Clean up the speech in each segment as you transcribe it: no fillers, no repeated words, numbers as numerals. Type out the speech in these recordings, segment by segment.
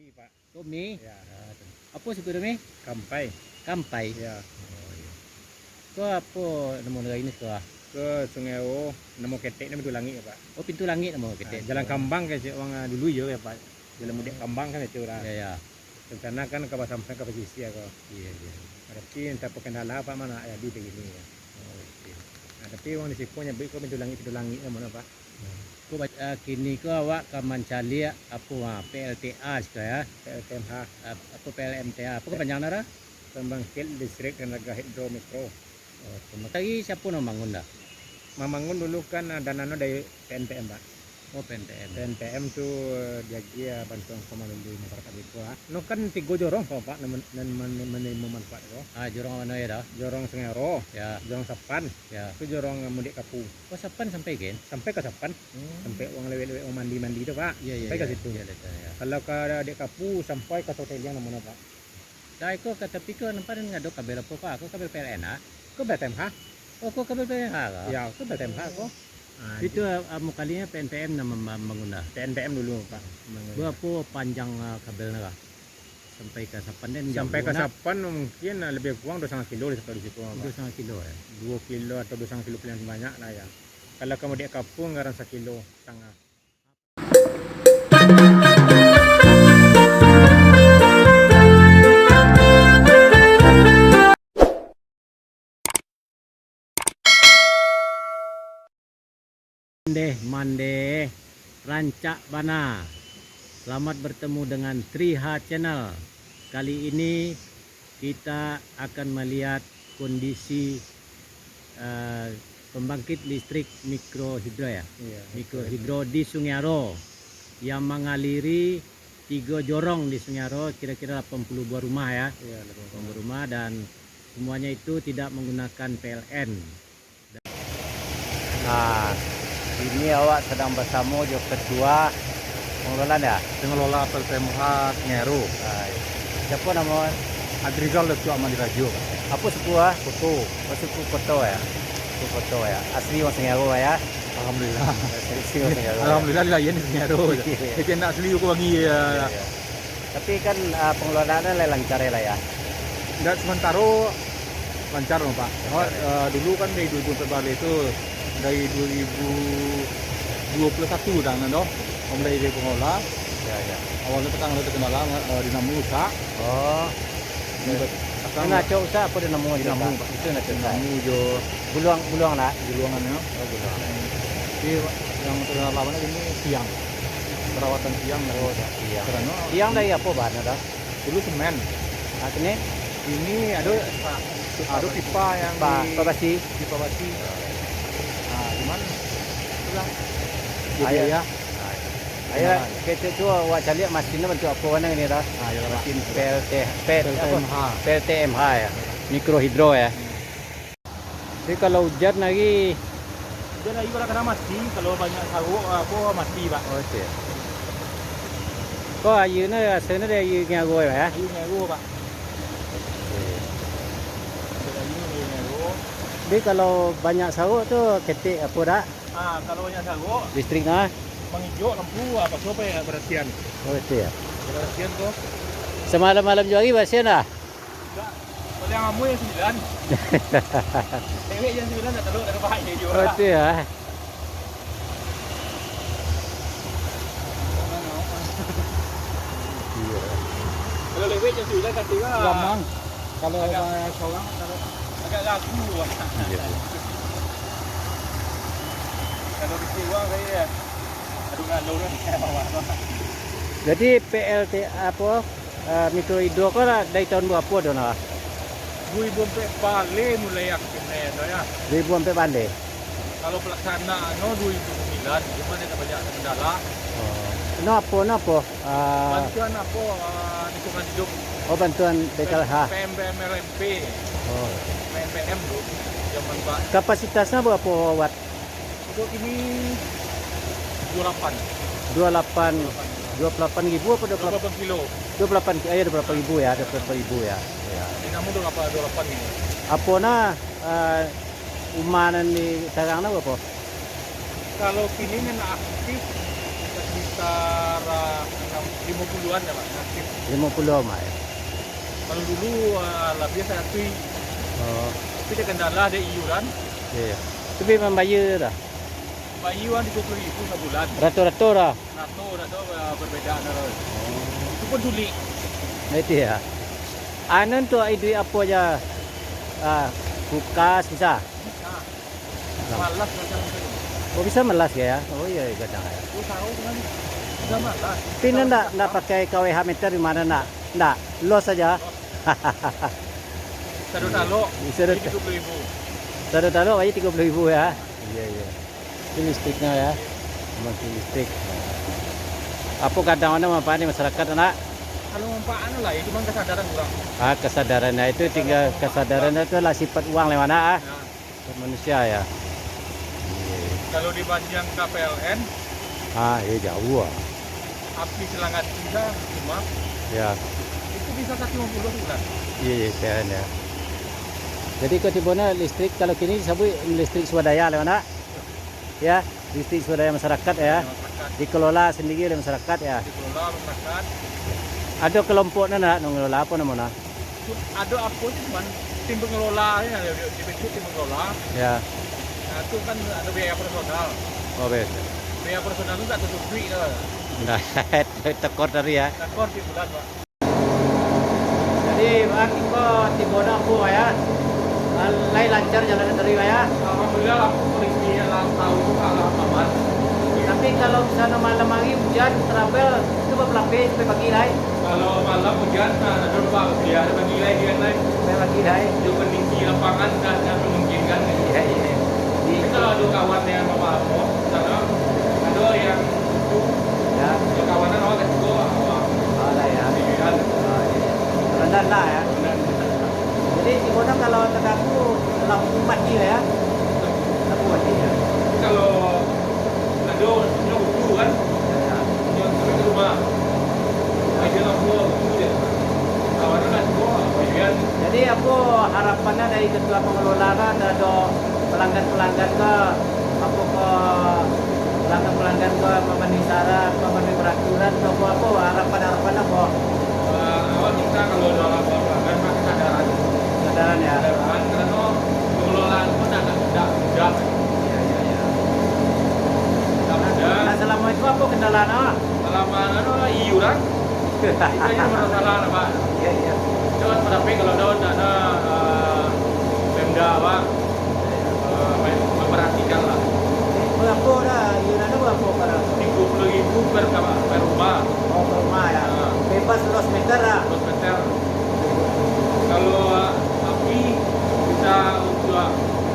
Tommy, Pak. Tommy. Ya. Apa suku Tommy? Kampai. Kampai. Ya. Oh, iya. Kau apa nama negara ini kau? Ke Sungai O, nemu ketek ni Pintu Langit ya, Pak. Oh, Pintu Langit nama kita. Jalan Kambang kan orang dulu je ya, Pak. Jalan Mudik Kambang kan itu lah. Ya, ya. Rencana kan ke sampai ke posisi ya kok. Iya, iya. Tapi entah perkenala apa mana ya di begini ya. Oh, iya. Nah, tapi orang di situ nyebut ke Pintu Langit mana, Pak. Kau baca kini kau awak ke mencari apa PLTA sekarang ya? PLTMH, Apa PLMTA? Apa kepanjangan nara? Pembangkit Listrik Tenaga Hidro Mikro. Oh, tadi siapa nama bangun dah? Mamangun dulu kan dananya dari PNPM, Pak. Oh, PNTM. PNPM tuh dia bantuan komando masyarakat itu. No kan 3 jorong kok, Pak, menerima manfaat itu. Ah, jurang mana ya dah? Jorong Sengero, Ya, jorong Sapan, ya. itu jorong Mudik Kapu. Oh, sapan sampai kan? Sampai ke Sapan, sampai uang lewat-lewat mandi-mandi itu, Pak. Iya, iya. Sampai ke Iya. situ. Iya, ya. Kalau ke Dek Kapu sampai ke hotel yang namanya, Pak. Dah ikut kata pikir nampak ngado kabel apa kau? Aku kabel PLN ah? Ke BTMH? Oh, kau kabel PLN ah? Ya, ke BTMH kok. Nah, Itu kalinya PNPM nama bangun dah. PNPM dulu, Pak. Berapa panjang kabel nara? Sampai ke Sapan dan Sampai ke Sapan mungkin lebih kurang 2,5 kilo di situ, Pak. 2,5 kilo ya. 2 kilo atau 2,5 kilo paling banyak lah ya. Kalau kamu di Kapung ngaran 1,5 kilo. Mande Rancak Bana. Selamat bertemu dengan Triha Channel. Kali ini kita akan melihat kondisi pembangkit listrik mikrohidro ya. Iya. Mikrohidro di Sungai Aro yang mengaliri 3 jorong di Sungai Aro, kira-kira 80 buah rumah ya. Iya, 80 buah rumah dan semuanya itu tidak menggunakan PLN. Nah, ini awak sedang bersama jo ketua pengelolaan ya? Pengelola PLTMH Ngeru. Siapa nama? Adrizal Letu Amali Radio. Apa suku ah? Foto. Oh, suku foto ya? Suku foto ya? Asli orang Sengaro ya? Alhamdulillah. Asli orang Sengaro. Alhamdulillah lah ya ni Ngeru. Kita nak asli aku bagi Ya. Tapi kan pengelolaannya lancar ya lah ya? dan sementara lancar loh, Pak. Dulu kan dari 2014 itu dari 2021 dah kan doh. Mulai dari pengelola. Ya, ya. Awalnya petang terkendala dinamo usaha. Oh. Sekarang Ngaco usah apa dia nama dia? Dinamo, Pak? Itu ngaco usah. dinamo jo Buluang lah. juluangannya. Oh, buluang. Jadi yang terkenal lawannya ini tiang. Perawatan tiang. Oh, tiang. Karena Tiang dari apa bahannya dah? dulu semen. Nah, ini Ini ada pipa yang Pak Basi. pipa basi. Nah, cuman itulah Ayo. ya. Ayo, kita tu awak cari mesinnya bentuk apa warna ini dah? Nah, ya Pak. Mesin PLTMH. PLTMH. PLTMH ya. Mikrohidro ya. Jadi kalau hujan lagi, Dan lagi kalau kena mati, kalau banyak saruk apa mati, Pak. oh itu ya. Kau ayu ni asalnya dari ayu yang gue ya. Ayu Ngeru, Pak. Ayu Ngeru. Jadi kalau banyak saruk tu ketik apa dah? Kalau banyak saruk, Listrik nah. menghijau lampu apa siapa yang perhatian. Oh itu ya. Perhatian tuh. Semalam-malam juga basian dah. Enggak. Kalau yang kamu yang 9. Cewek yang 9 tak tahu ada bahaya juga. Oh itu ya. Kalau lewat yang 9 ketiga gampang. Kalau seorang agak lagu. Kalau kecewa kayak aduh ngalau dah kayak bawa. Jadi PLT apa mikrohidro kau lah dari tahun berapa dah nak? 2004 balik mulai aktifnya ya. 2000 sampai balik. Kalau pelaksanaan 2009 cuma dia tak banyak kendala. Oh. Kenapa? Bantuan apa lingkungan hidup Oh bantuan BKLH. PMPM RMP, Oh. PMPM tu zaman Pak. Kapasitasnya berapa watt? Untuk ini 28 28 ribu apa 28 kilo. 28 ayo 28 ribu ya, 28 ribu ya. Ya. Ini namun 28 ini. Apa na umanan ni sekarang na berapa? Kalau kini nak aktif sekitar 50-an ya Pak, aktif. 50 mak ya. Kalau dulu lebih saya aktif, Oh, tapi dia kendala ada iuran. iya. Tapi membayar dah. Pak iuran 30.000 sebulan. Rato-rato dah. Nato berbeda nah. Itu pun sulit. Nah, itu ya. Anu tu ide apa aja? Kulkas bisa. Nah, malas macam itu. Oh bisa melas ya? Oh iya kadang ya. Aku tahu kan, udah malas. Tapi enggak pakai KWH meter di mana enggak? Enggak, los saja. Satu talo, Satu- 30.000. Taruh aja 30.000 ya. Iya iya. Ini listriknya ya. Masih listrik. Apa kadang-kadang manfaat di masyarakat anak? Kalau manfaat lah ya, cuma kesadaran kurang. Kesadarannya itu tinggal kesadarannya itu lah sifat uang lewat Nah, manusia ya. kalau dibanding KPLN, Iya jauh. api selangat bisa cuma Ya. itu bisa 150 bulan. Iya, PLN ya. Jadi ketibona listrik kalau kini disebut listrik swadaya lewat nak? Ya, listrik swadaya masyarakat ya. Masyarakat Dikelola sendiri oleh masyarakat ya. dikelola masyarakat. Ada kelompoknya nak mengelola apa namanya? Ada apa sih cuman tim pengelola ya, dibentuk tim pengelola. Ya. Nah, itu kan ada biaya personal. Oh bet. Biaya personal itu tak tertutupi lah. Nah, tekor dari ya. Takor di bulan Pak. Jadi bang Iko tibona aku ya. Lain lancar jalan dari ya. Alhamdulillah lah polisi yang tahu kalau aman. Tapi kalau misalnya malam hari hujan travel itu berlapis sampai pagi lah. Kalau malam hujan, nah, ada Pak, dia ada bagi lagi yang lain. Sampai pagi lah. Itu kondisi lapangan dan memungkinkan. Iya iya. Tapi kalau ada kawan yang bawa apa, sana ada yang itu, Ya. ada kawanan awak kan juga awak Oh lah ya. pilihan. Oh, iya. Rendah lah ya. Dan Jadi tibona kalau terganggu lampu mati lah ya. Lampu mati ya. kalau ada yang utuh kan, Ya. yang sampai ke rumah, ada lampu utuh dia. Kawanan kan juga pilihan. Jadi aku harapannya dari ketua pengelola kan ada pelanggan-pelanggan ke apa ke pelanggan-pelanggan ke memenuhi syarat, memenuhi peraturan atau apa harapan apa Awak minta kalau dalam pelanggan pakai kesadaran. kesadaran ya. Kesadaran karena pengelolaan pun tidak mudah. Iya iya iya. Tidak mudah. Nah selama itu apa kendalanya? Selama iuran, itu aja masalah Pak. Iya iya. Jangan tapi kalau ada Pemda Pak memperhatikan lah. Berapa dah? Iuran itu berapa pada? 30.000 per rumah, Oh per rumah ya. Bebas los meter lah. 100 meter. Kalau api bisa untuk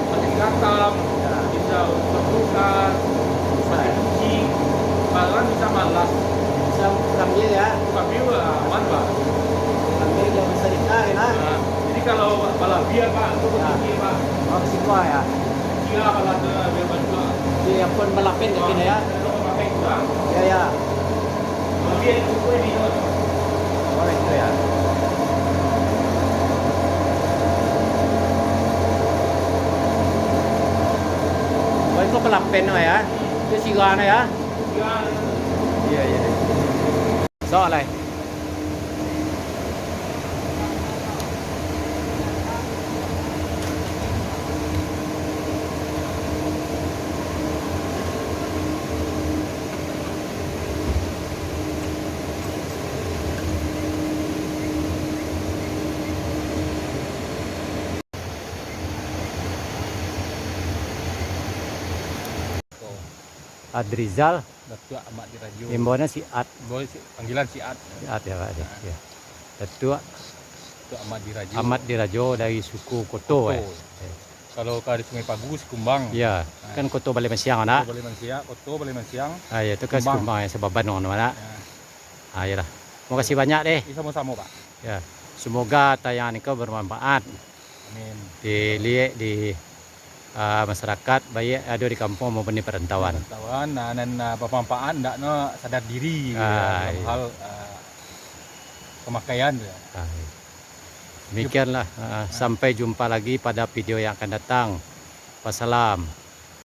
makin katam, bisa untuk kulkas, bisa cuci, bahkan bisa malas. Bisa ambil ya. Tapi aman Pak. Ambil yang bisa ditarik lah. Nah, jadi kalau balapia Pak, itu begini Pak. Oh risiko ya. Kira kalau ada biar bantu. Di yang pun melapin ke sini ya. Kalau pakai kurang, Ya ya. balapia itu ini. Oh itu ya. Oh itu pelapin no ya. Itu sigana ya. Iya iya. Soalnya. Adrizal, Datuk Ahmad Dirajo. imbauannya si At. Boleh panggilan si Ad. Si At ya Pak. Ya. Datuk Datuk Ahmad Dirajo. Ahmad Dirajo dari suku Koto ya. Kalau ke di Sungai Pagus, Kumbang. Ya, kan Koto Balai Masiang anak. Koto Balai Mansiang, Koto Balai Mansiang. Ya itu kan Kumbang. Kumbang ya sebaban orang mana. Ya. Ya lah. Terima kasih banyak deh. Ini sama-sama Pak. Ya. Semoga tayangan ini bermanfaat. Amin. Dilihat di masyarakat baik ada di kampung maupun di perantauan. Perantauan, dan bermanfaat, tidak sadar diri dalam Iya. hal pemakaian. Demikianlah. Sampai jumpa lagi pada video yang akan datang. Wassalam.